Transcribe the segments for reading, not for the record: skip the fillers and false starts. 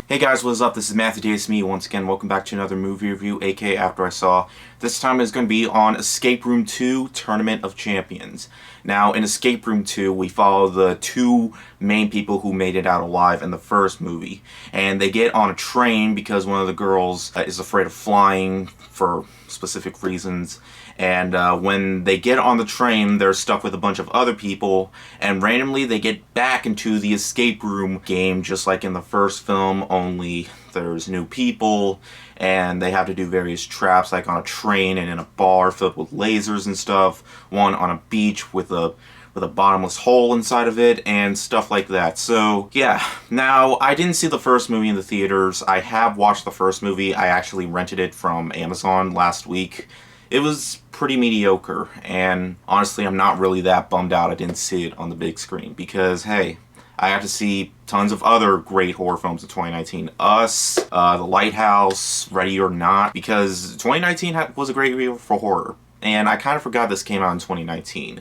Hey guys, what's up? This is Matthew Davis, me once again. Welcome back to another movie review, aka After I Saw. This time is going to be on Escape Room 2 Tournament of Champions. Now, in Escape Room 2, we follow the two main people who made it out alive in the first movie. And they get on a train because one of the girls is afraid of flying for specific reasons. And when they get on the train, they're stuck with a bunch of other people, and randomly they get back into the escape room game, just like in the first film, only there's new people, and they have to do various traps, like on a train and in a bar filled with lasers and stuff, one on a beach with a bottomless hole inside of it, and stuff like that. So, yeah. Now, I didn't see the first movie in the theaters. I have watched the first movie. I actually rented it from Amazon last week. It was pretty mediocre, and honestly, I'm not really that bummed out I didn't see it on the big screen, because, hey, I got to see tons of other great horror films in 2019. Us, The Lighthouse, Ready or Not, because 2019 was a great year for horror, and I kind of forgot this came out in 2019.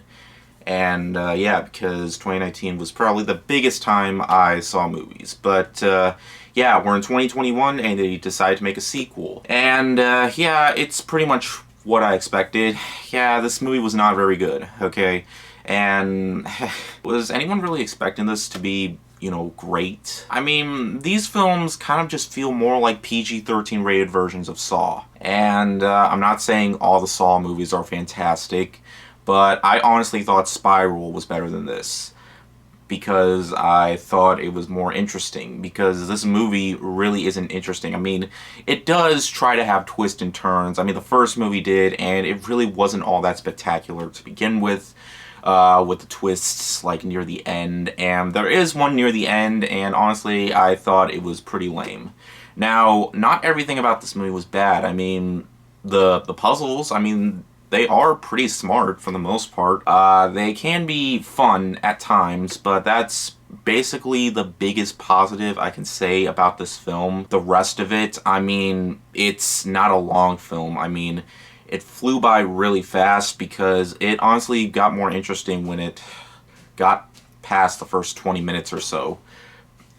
And yeah, because 2019 was probably the biggest time I saw movies. But yeah, we're in 2021 and they decided to make a sequel. And yeah, it's pretty much what I expected. Yeah, this movie was not very good, okay? And was anyone really expecting this to be, you know, great? I mean, these films kind of just feel more like PG-13 rated versions of Saw. And I'm not saying all the Saw movies are fantastic, but I honestly thought Spiral was better than this, because I thought it was more interesting, because this movie really isn't interesting. I mean, it does try to have twists and turns. I mean, the first movie did, and it really wasn't all that spectacular to begin with the twists, like, near the end. And there is one near the end, and honestly, I thought it was pretty lame. Now, not everything about this movie was bad. I mean, the puzzles, I mean, they are pretty smart for the most part. They can be fun at times, but that's basically the biggest positive I can say about this film. The rest of it, I mean, it's not a long film. I mean, it flew by really fast because it honestly got more interesting when it got past the first 20 minutes or so.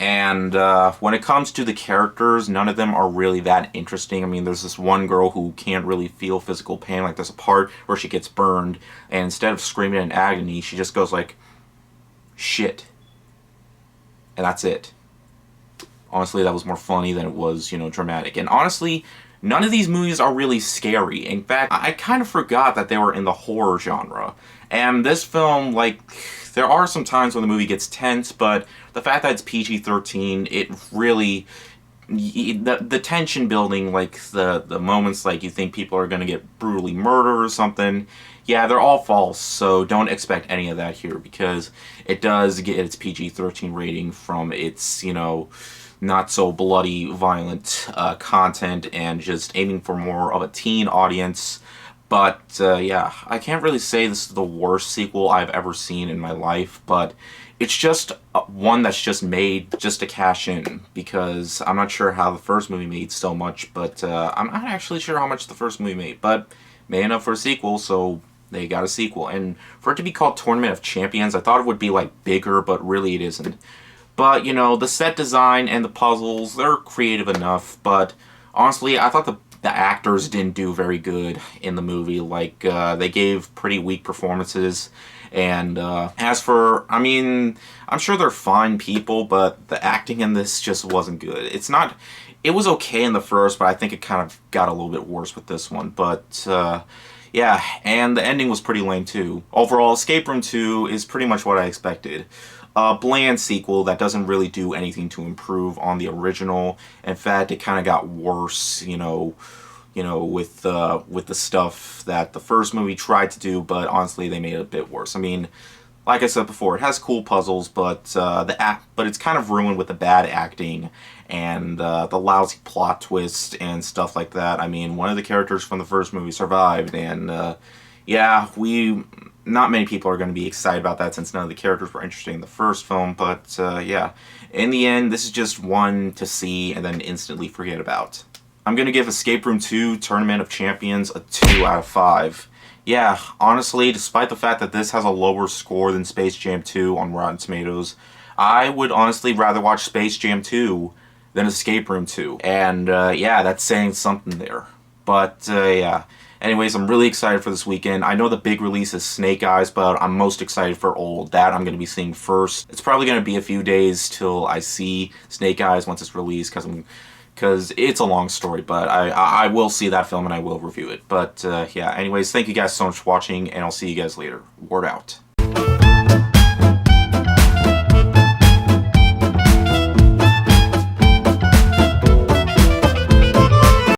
And when it comes to the characters, none of them are really that interesting. I mean, there's this one girl who can't really feel physical pain. Like, there's a part where she gets burned, and instead of screaming in agony, she just goes like, shit. And that's it. Honestly, that was more funny than it was, you know, dramatic. And honestly, none of these movies are really scary. In fact, I kind of forgot that they were in the horror genre. And this film, like, there are some times when the movie gets tense, but the fact that it's PG-13, it really, the tension building, like the moments like you think people are going to get brutally murdered or something, yeah, they're all false, so don't expect any of that here, because it does get its PG-13 rating from its, you know, not so bloody, violent content, and just aiming for more of a teen audience. But yeah, I can't really say this is the worst sequel I've ever seen in my life, but it's just one that's just made just to cash in, because I'm not sure how the first movie made so much, but I'm not actually sure how much the first movie made, but made enough for a sequel, so they got a sequel. And for it to be called Tournament of Champions, I thought it would be like bigger, but really it isn't. But, you know, the set design and the puzzles, they're creative enough, but honestly, I thought the actors didn't do very good in the movie. Like, they gave pretty weak performances. And as for, I mean, I'm sure they're fine people, but the acting in this just wasn't good. It's not, it was okay in the first, but I think it kind of got a little bit worse with this one. But, yeah, and the ending was pretty lame too. Overall, Escape Room 2 is pretty much what I expected. A bland sequel that doesn't really do anything to improve on the original. In fact, it kind of got worse, you know, with the stuff that the first movie tried to do, but honestly, they made it a bit worse. I mean, like I said before, it has cool puzzles, but but it's kind of ruined with the bad acting and the lousy plot twist and stuff like that. I mean, one of the characters from the first movie survived, and yeah, not many people are going to be excited about that, since none of the characters were interesting in the first film, but yeah, in the end, this is just one to see and then instantly forget about. I'm going to give Escape Room 2 Tournament of Champions a 2 out of 5. Yeah, honestly, despite the fact that this has a lower score than Space Jam 2 on Rotten Tomatoes, I would honestly rather watch Space Jam 2 than Escape Room 2. And yeah, that's saying something there. But yeah. Anyways, I'm really excited for this weekend. I know the big release is Snake Eyes, but I'm most excited for Old. That I'm going to be seeing first. It's probably going to be a few days till I see Snake Eyes once it's released, because it's a long story, but I will see that film and I will review it. But yeah, anyways, thank you guys so much for watching, and I'll see you guys later. Word out.